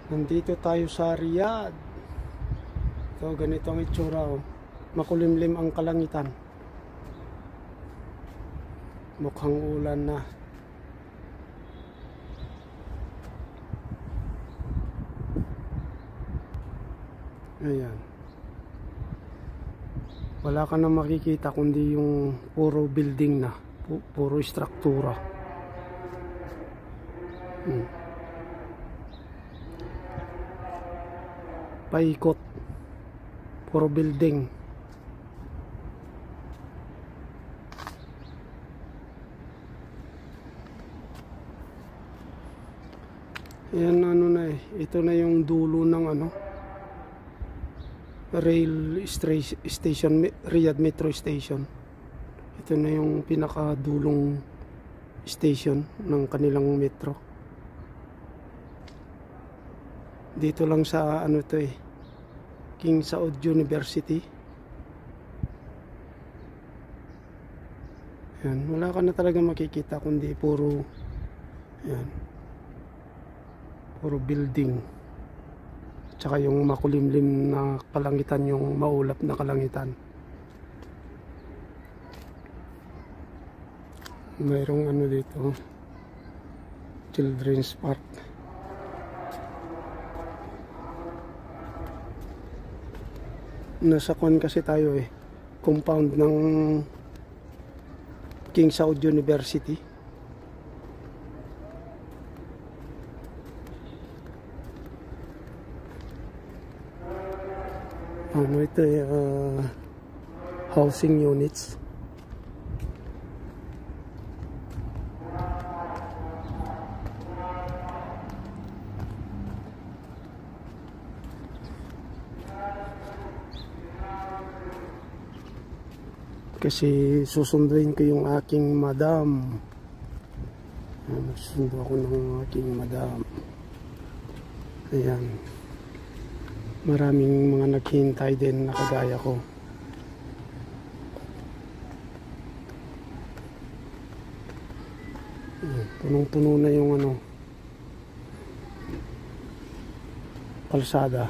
Nandito tayo sa Riyadh. So, ganito ang itsura, oh. Makulimlim ang kalangitan. Mukhang ulan na. Ayan. Wala ka na makikita kundi yung puro building na. Puro struktura. Paikot. Puro building. Ayan, ano na eh. Ito na yung dulo ng ano, rail station, Riyadh Metro Station. Ito na yung pinakadulong station ng kanilang metro. Dito lang sa ano to eh, King Saud University. Yan, wala ka na talaga makikita kundi puro yan, puro building. Tsaka yung makulimlim na kalangitan, yung maulap na kalangitan. Mayroong ano dito, children's park. Nasa kwan kasi tayo eh, compound ng King Saud University. Ano ito eh, housing units. Kasi susunduin ko yung aking madam. Susundo ako ng aking madam. Ayan. Maraming mga naghihintay din na kagaya ko. Punong-puno na yung ano, kalsada.